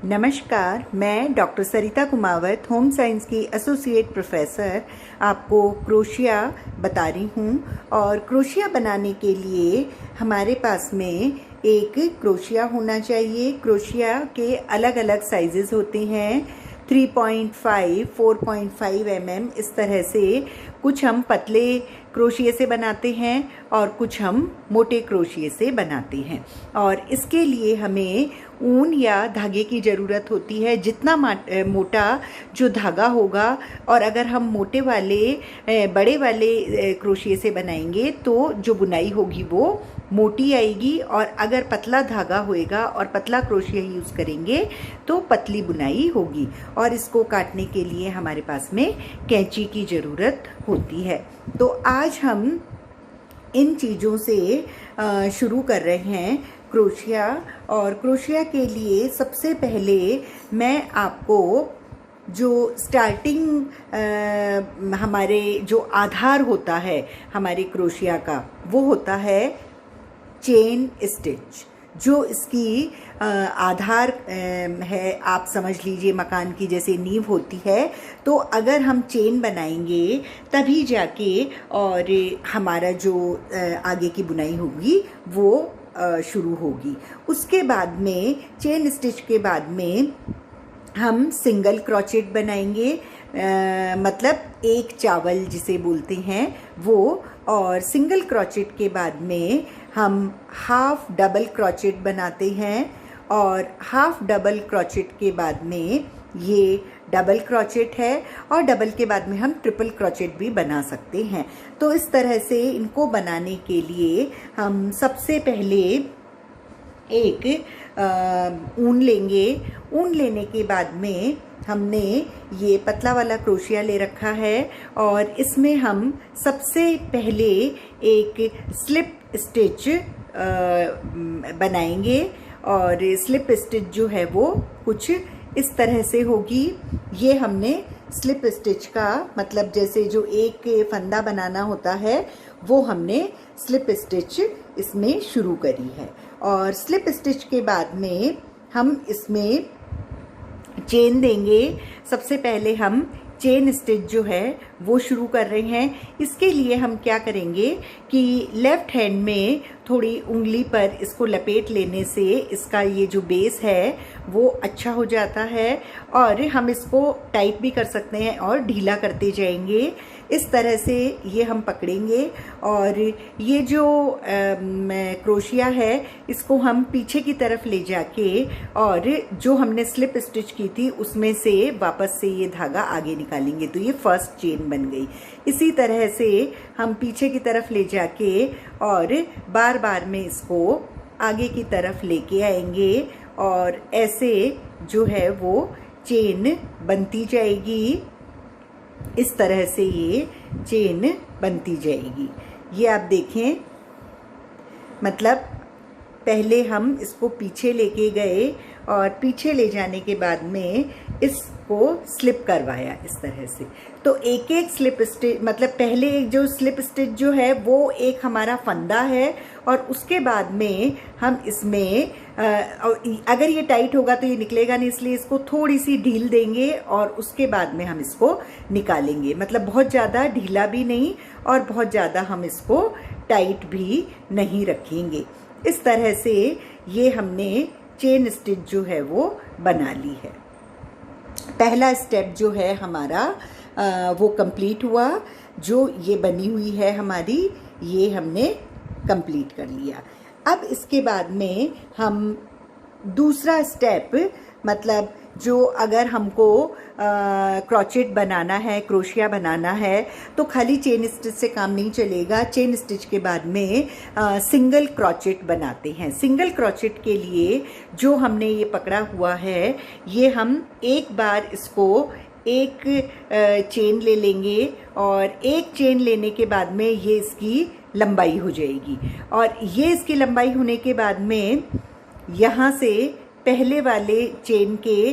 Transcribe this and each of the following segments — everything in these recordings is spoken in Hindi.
नमस्कार, मैं डॉक्टर सरिता कुमावत, होम साइंस की एसोसिएट प्रोफेसर आपको क्रोशिया बता रही हूँ। और क्रोशिया बनाने के लिए हमारे पास में एक क्रोशिया होना चाहिए। क्रोशिया के अलग अलग साइजेस होते हैं, 3.5, 4.5 mm, इस तरह से। कुछ हम पतले क्रोशिये से बनाते हैं और कुछ हम मोटे क्रोशिये से बनाते हैं। और इसके लिए हमें ऊन या धागे की ज़रूरत होती है। जितना मोटा जो धागा होगा, और अगर हम मोटे वाले बड़े वाले क्रोशिये से बनाएंगे तो जो बुनाई होगी वो मोटी आएगी, और अगर पतला धागा होएगा और पतला क्रोशिया यूज़ करेंगे तो पतली बुनाई होगी। और इसको काटने के लिए हमारे पास में कैंची की ज़रूरत होती है। तो आज हम इन चीज़ों से शुरू कर रहे हैं क्रोशिया। और क्रोशिया के लिए सबसे पहले मैं आपको जो स्टार्टिंग हमारे जो आधार होता है हमारे क्रोशिया का, वो होता है चेन स्टिच। जो इसकी आधार है, आप समझ लीजिए मकान की जैसे नींव होती है। तो अगर हम चेन बनाएंगे तभी जाके और हमारा जो आगे की बुनाई होगी वो शुरू होगी। उसके बाद में चेन स्टिच के बाद में हम सिंगल क्रोचेट बनाएंगे, मतलब एक चावल जिसे बोलते हैं वो। और सिंगल क्रोचेट के बाद में हम हाफ डबल क्रोचेट बनाते हैं, और हाफ डबल क्रोचेट के बाद में ये डबल क्रोचेट है, और डबल के बाद में हम ट्रिपल क्रोचेट भी बना सकते हैं। तो इस तरह से इनको बनाने के लिए हम सबसे पहले एक ऊन लेंगे। ऊन लेने के बाद में हमने ये पतला वाला क्रोशिया ले रखा है, और इसमें हम सबसे पहले एक स्लिप स्टिच बनाएंगे। और स्लिप स्टिच जो है वो कुछ इस तरह से होगी। ये हमने स्लिप स्टिच का मतलब जैसे जो एक फंदा बनाना होता है वो हमने स्लिप स्टिच इसमें शुरू करी है। और स्लिप स्टिच के बाद में हम इसमें चेन देंगे। सबसे पहले हम चेन स्टिच जो है वो शुरू कर रहे हैं। इसके लिए हम क्या करेंगे कि लेफ्ट हैंड में थोड़ी उंगली पर इसको लपेट लेने से इसका ये जो बेस है वो अच्छा हो जाता है, और हम इसको टाइट भी कर सकते हैं और ढीला करते जाएंगे। इस तरह से ये हम पकड़ेंगे, और ये जो क्रोशिया है इसको हम पीछे की तरफ ले जाके, और जो हमने स्लिप स्टिच की थी उसमें से वापस से ये धागा आगे निकालेंगे। तो ये फर्स्ट चेन बन गई। इसी तरह से हम पीछे की तरफ ले जाके और बार बार में इसको आगे की तरफ लेके आएंगे, और ऐसे जो है वो चेन बनती जाएगी। इस तरह से ये चेन बनती जाएगी। ये आप देखें, मतलब पहले हम इसको पीछे लेके गए, और पीछे ले जाने के बाद में इसको स्लिप करवाया इस तरह से। तो एक एक स्लिप स्टिच, मतलब पहले एक जो स्लिप स्टिच जो है वो एक हमारा फंदा है, और उसके बाद में हम इसमें अगर ये टाइट होगा तो ये निकलेगा नहीं, इसलिए इसको थोड़ी सी ढील देंगे और उसके बाद में हम इसको निकालेंगे। मतलब बहुत ज़्यादा ढीला भी नहीं और बहुत ज़्यादा हम इसको टाइट भी नहीं रखेंगे। इस तरह से ये हमने चेन स्टिच जो है वो बना ली है। पहला स्टेप जो है हमारा वो कंप्लीट हुआ। जो ये बनी हुई है हमारी, ये हमने कंप्लीट कर लिया। अब इसके बाद में हम दूसरा स्टेप, मतलब जो अगर हमको क्रोचेट बनाना है, क्रोशिया बनाना है, तो खाली चेन स्टिच से काम नहीं चलेगा। चेन स्टिच के बाद में सिंगल क्रोचेट बनाते हैं। सिंगल क्रोचेट के लिए जो हमने ये पकड़ा हुआ है, ये हम एक बार इसको एक चेन ले लेंगे, और एक चेन लेने के बाद में ये इसकी लंबाई हो जाएगी। और ये इसकी लंबाई होने के बाद में यहाँ से पहले वाले चेन के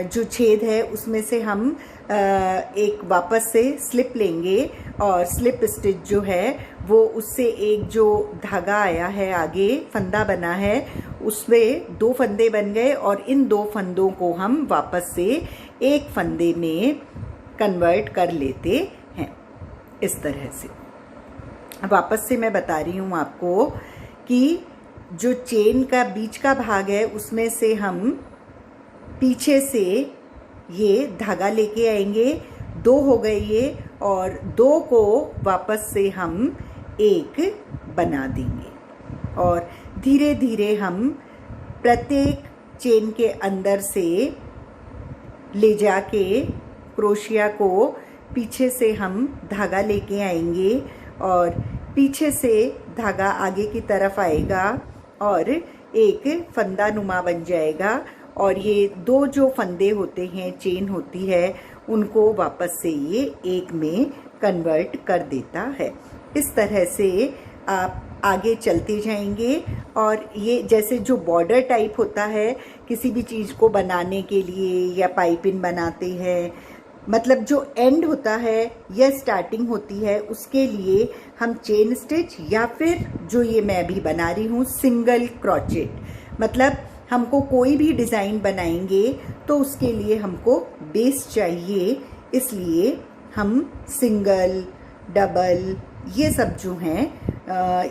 जो छेद है उसमें से हम एक वापस से स्लिप लेंगे और स्लिप स्टिच जो है वो उससे एक जो धागा आया है आगे फंदा बना है उसमें 2 फंदे बन गए और इन 2 फंदों को हम वापस से एक फंदे में कन्वर्ट कर लेते हैं इस तरह से। वापस से मैं बता रही हूँ आपको कि जो चेन का बीच का भाग है उसमें से हम पीछे से ये धागा लेके आएंगे, 2 हो गए ये, और 2 को वापस से हम एक बना देंगे और धीरे धीरे हम प्रत्येक चेन के अंदर से ले जाके क्रोशिया को पीछे से हम धागा लेके आएंगे और पीछे से धागा आगे की तरफ आएगा और एक फंदा नुमा बन जाएगा और ये 2 जो फंदे होते हैं, चेन होती है, उनको वापस से ये एक में कन्वर्ट कर देता है। इस तरह से आप आगे चलते जाएंगे और ये जैसे जो बॉर्डर टाइप होता है किसी भी चीज़ को बनाने के लिए या पाइपिंग बनाते हैं, मतलब जो एंड होता है या स्टार्टिंग होती है उसके लिए हम चेन स्टिच या फिर जो ये मैं अभी बना रही हूँ सिंगल क्रोचेट, मतलब हमको कोई भी डिज़ाइन बनाएंगे तो उसके लिए हमको बेस चाहिए, इसलिए हम सिंगल, डबल, ये सब जो हैं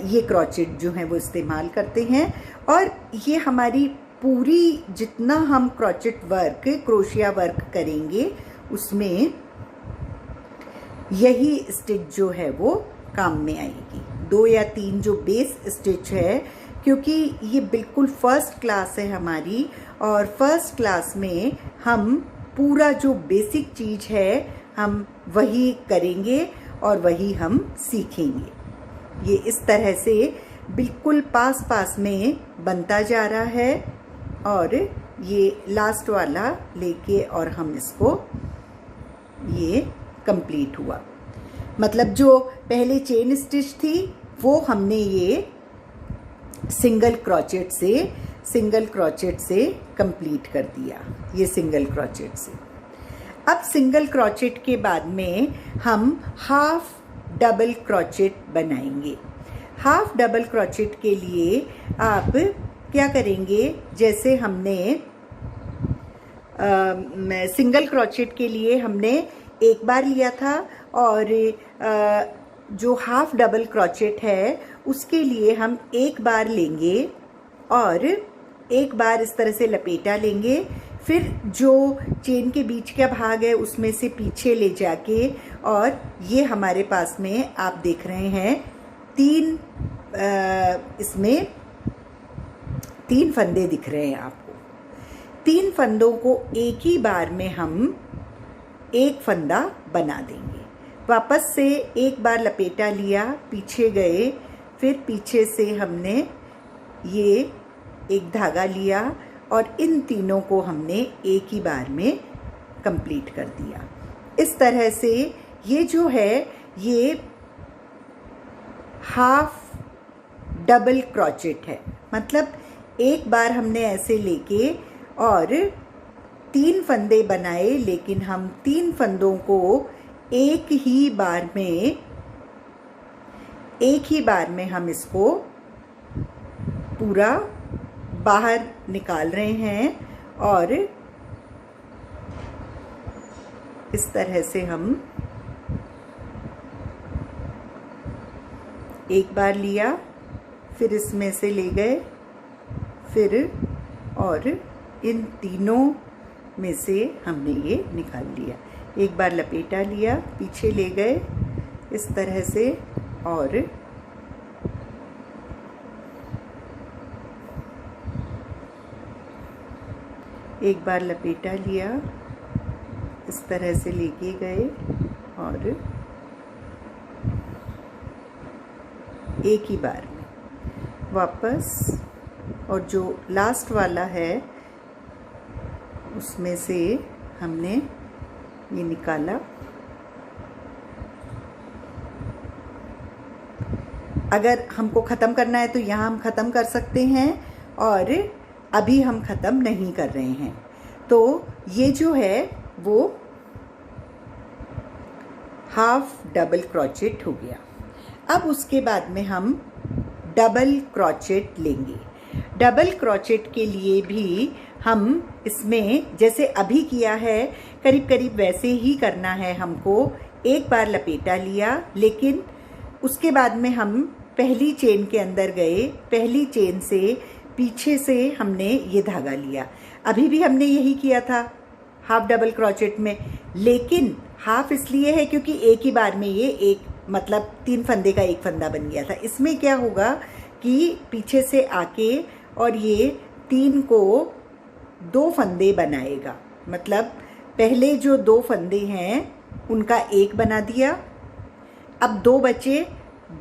ये क्रोचेट जो हैं वो इस्तेमाल करते हैं। और ये हमारी पूरी जितना हम क्रोचेट वर्क, क्रोशिया वर्क करेंगे उसमें यही स्टिच जो है वो काम में आएगी। 2 या 3 जो बेस स्टिच है, क्योंकि ये बिल्कुल फर्स्ट क्लास है हमारी और फर्स्ट क्लास में हम पूरा जो बेसिक चीज़ है हम वही करेंगे और वही हम सीखेंगे। ये इस तरह से बिल्कुल पास पास में बनता जा रहा है और ये लास्ट वाला लेके और हम इसको ये कंप्लीट हुआ, मतलब जो पहले चेन स्टिच थी वो हमने ये सिंगल क्रोचेट से कंप्लीट कर दिया, ये सिंगल क्रोचेट से। अब सिंगल क्रोचेट के बाद में हम हाफ डबल क्रोचेट बनाएंगे। हाफ डबल क्रोचेट के लिए आप क्या करेंगे, जैसे हमने सिंगल क्रोचेट के लिए हमने एक बार लिया था और जो हाफ डबल क्रोचेट है उसके लिए हम एक बार लेंगे और एक बार इस तरह से लपेटा लेंगे, फिर जो चेन के बीच का भाग है उसमें से पीछे ले जाके, और ये हमारे पास में आप देख रहे हैं 3 इसमें 3 फंदे दिख रहे हैं आपको। 3 फंदों को एक ही बार में हम एक फंदा बना देंगे। वापस से एक बार लपेटा लिया, पीछे गए, फिर पीछे से हमने ये एक धागा लिया और इन तीनों को हमने एक ही बार में कंप्लीट कर दिया। इस तरह से ये जो है ये हाफ डबल क्रोचेट है, मतलब एक बार हमने ऐसे लेके और 3 फंदे बनाए, लेकिन हम 3 फंदों को एक ही बार में हम इसको पूरा बाहर निकाल रहे हैं और इस तरह से हम एक बार लिया, फिर इसमें से ले गए, फिर और इन तीनों में से हमने ये निकाल लिया। एक बार लपेटा लिया, पीछे ले गए इस तरह से और एक बार लपेटा लिया, इस तरह से लेके गए और एक ही बार में वापस, और जो लास्ट वाला है उसमें से हमने ये निकाला। अगर हमको ख़त्म करना है तो यहाँ हम ख़त्म कर सकते हैं और अभी हम ख़त्म नहीं कर रहे हैं। तो ये जो है वो हाफ डबल क्रोचेट हो गया। अब उसके बाद में हम डबल क्रोचेट लेंगे। डबल क्रोचेट के लिए भी हम इसमें जैसे अभी किया है करीब करीब वैसे ही करना है हमको। एक बार लपेटा लिया, लेकिन उसके बाद में हम पहली चेन के अंदर गए, पहली चेन से पीछे से हमने ये धागा लिया। अभी भी हमने यही किया था हाफ डबल क्रोचेट में, लेकिन हाफ इसलिए है क्योंकि एक ही बार में ये एक मतलब 3 फंदे का एक फंदा बन गया था। इसमें क्या होगा कि पीछे से आके और ये 3 को 2 फंदे बनाएगा। मतलब पहले जो 2 फंदे हैं उनका एक बना दिया, अब 2 बचे,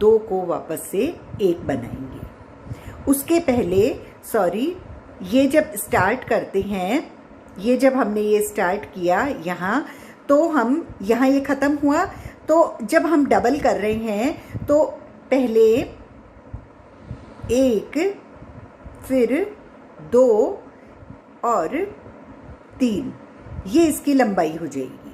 2 को वापस से एक बनाएंगे। उसके पहले ये जब स्टार्ट करते हैं, ये जब हमने ये स्टार्ट किया यहाँ, तो हम यहाँ ये ख़त्म हुआ, तो जब हम डबल कर रहे हैं तो पहले 1, फिर 2 और 3, ये इसकी लंबाई हो जाएगी।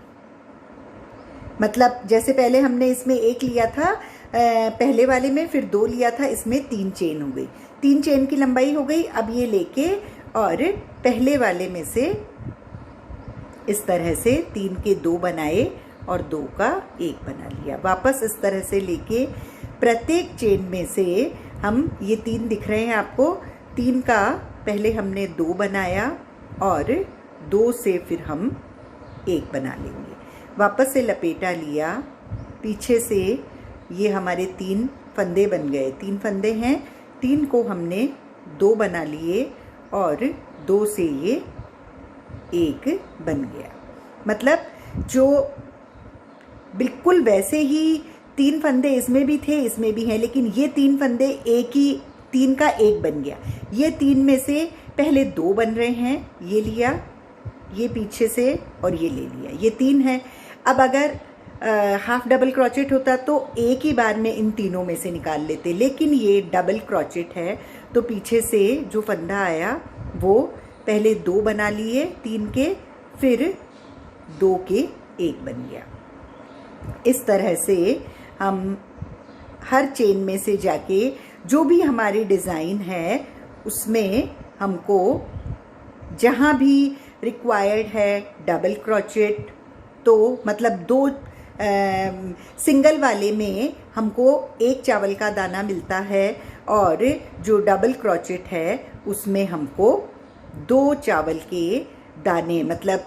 मतलब जैसे पहले हमने इसमें 1 लिया था पहले वाले में, फिर 2 लिया था, इसमें 3 चेन हो गई, 3 चेन की लंबाई हो गई। अब ये लेके और पहले वाले में से इस तरह से 3 के 2 बनाए और 2 का 1 बना लिया। वापस इस तरह से लेके प्रत्येक चेन में से हम, ये 3 दिख रहे हैं आपको, 3 का पहले हमने 2 बनाया और 2 से फिर हम 1 बना लेंगे। वापस से लपेटा लिया, पीछे से ये हमारे 3 फंदे बन गए, 3 फंदे हैं, 3 को हमने 2 बना लिए और 2 से ये 1 बन गया। मतलब जो बिल्कुल वैसे ही 3 फंदे इसमें भी थे, इसमें भी हैं, लेकिन ये 3 फंदे एक ही 3 का 1 बन गया। ये 3 में से पहले 2 बन रहे हैं, ये लिया, ये पीछे से और ये ले लिया, ये 3 है। अब अगर हाफ डबल क्रोचेट होता तो एक ही बार में इन तीनों में से निकाल लेते, लेकिन ये डबल क्रोचेट है तो पीछे से जो फंदा आया वो पहले 2 बना लिए 3 के, फिर 2 के 1 बन गया। इस तरह से हम हर चेन में से जाके जो भी हमारी डिज़ाइन है उसमें हमको जहाँ भी रिक्वायर्ड है डबल क्रोचेट, तो मतलब 2 सिंगल वाले में हमको 1 चावल का दाना मिलता है और जो डबल क्रोचेट है उसमें हमको 2 चावल के दाने, मतलब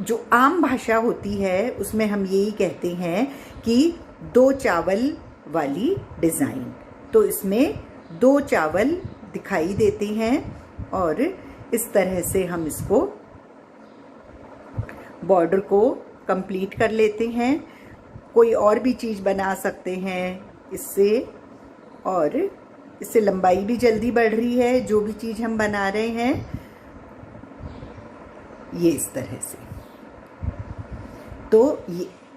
जो आम भाषा होती है उसमें हम यही कहते हैं कि 2 चावल वाली डिज़ाइन। तो इसमें 2 चावल दिखाई देते हैं और इस तरह से हम इसको बॉर्डर को कंप्लीट कर लेते हैं। कोई और भी चीज़ बना सकते हैं इससे, और इससे लंबाई भी जल्दी बढ़ रही है जो भी चीज़ हम बना रहे हैं, ये इस तरह से। तो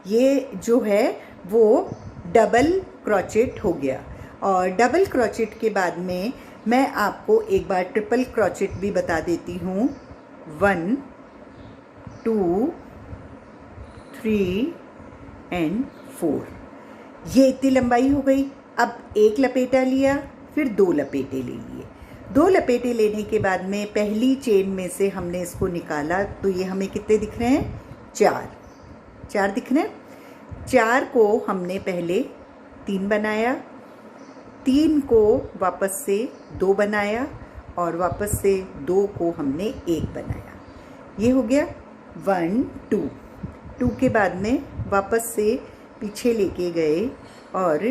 ये जो है वो डबल क्रोचेट हो गया। और डबल क्रोचेट के बाद में मैं आपको एक बार ट्रिपल क्रोचेट भी बता देती हूँ। 1 2 3 एंड 4, ये इतनी लंबाई हो गई। अब 1 लपेटा लिया, फिर 2 लपेटे ले लिए। 2 लपेटे लेने के बाद में पहली चेन में से हमने इसको निकाला, तो ये हमें कितने दिख रहे हैं? 4 दिख रहे हैं। 4 को हमने पहले 3 बनाया, 3 को वापस से 2 बनाया और वापस से 2 को हमने 1 बनाया। ये हो गया 1 2। 2 के बाद में वापस से पीछे लेके गए और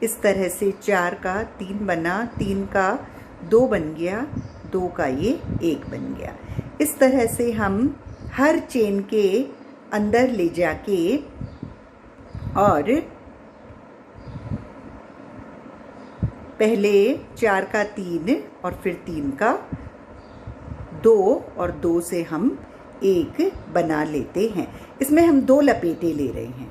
इस तरह से 4 का 3 बना, 3 का 2 बन गया, 2 का ये 1 बन गया। इस तरह से हम हर चेन के अंदर ले जाके और पहले 4 का 3 और फिर 3 का 2 और 2 से हम 1 बना लेते हैं। इसमें हम 2 लपेटे ले रहे हैं,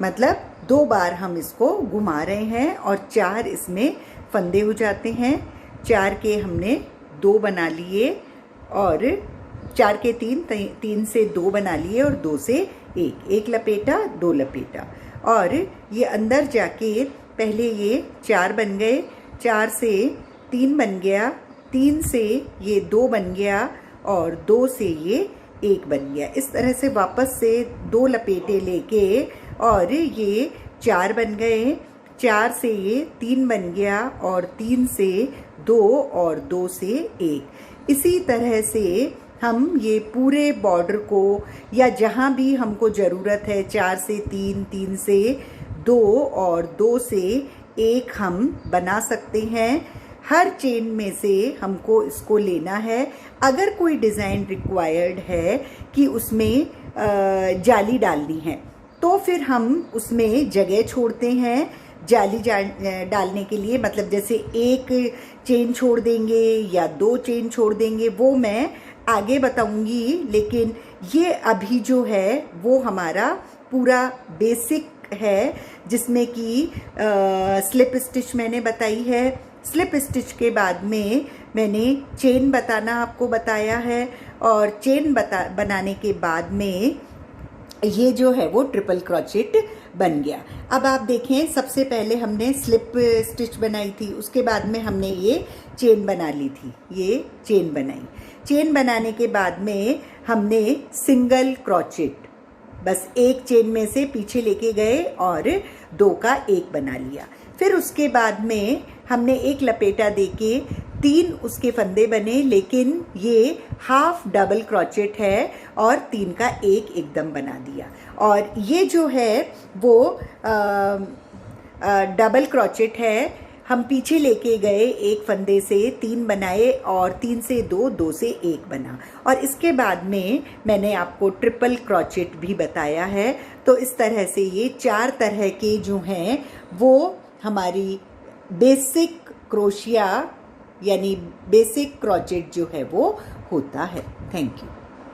मतलब 2 बार हम इसको घुमा रहे हैं और 4 इसमें फंदे हो जाते हैं। 4 के हमने 2 बना लिए और 4 के 3 से 2 बना लिए और 2 से एक लपेटा, 2 लपेटा, और ये अंदर जाके पहले ये 4 बन गए, 4 से 3 बन गया, 3 से ये 2 बन गया, और 2 से ये 1 बन गया। इस तरह से वापस से 2 लपेटे लेके और ये 4 बन गए, 4 से ये 3 बन गया, और 3 से 2, और 2 से 1। इसी तरह से हम ये पूरे बॉर्डर को, या जहाँ भी हमको ज़रूरत है, 4 से 3, 3 से 2 और 2 से 1 हम बना सकते हैं। हर चेन में से हमको इसको लेना है। अगर कोई डिज़ाइन रिक्वायर्ड है कि उसमें जाली डालनी है तो फिर हम उसमें जगह छोड़ते हैं जाली डालने के लिए, मतलब जैसे 1 चेन छोड़ देंगे या 2 चेन छोड़ देंगे, वो मैं आगे बताऊंगी। लेकिन ये अभी जो है वो हमारा पूरा बेसिक है, जिसमें कि स्लिप स्टिच मैंने बताई है। स्लिप स्टिच के बाद में मैंने चेन बताना आपको बताया है, और चेन बनाने के बाद में ये जो है वो ट्रिपल क्रोचेट बन गया। अब आप देखें, सबसे पहले हमने स्लिप स्टिच बनाई थी, उसके बाद में हमने ये चेन बना ली थी, ये चेन बनाई। चेन बनाने के बाद में हमने सिंगल क्रोचेट, बस 1 चेन में से पीछे लेके गए और 2 का 1 बना लिया। फिर उसके बाद में हमने 1 लपेटा देके 3 उसके फंदे बने, लेकिन ये हाफ डबल क्रोचेट है, और 3 का 1 एकदम बना दिया। और ये जो है वो डबल क्रोचेट है। हम पीछे लेके गए 1 फंदे से 3 बनाए, और 3 से 2, 2 से 1 बना, और इसके बाद में मैंने आपको ट्रिपल क्रोचेट भी बताया है। तो इस तरह से ये 4 तरह के जो हैं वो हमारी बेसिक क्रोशिया यानी बेसिक क्रोचेट जो है वो होता है। Thank you.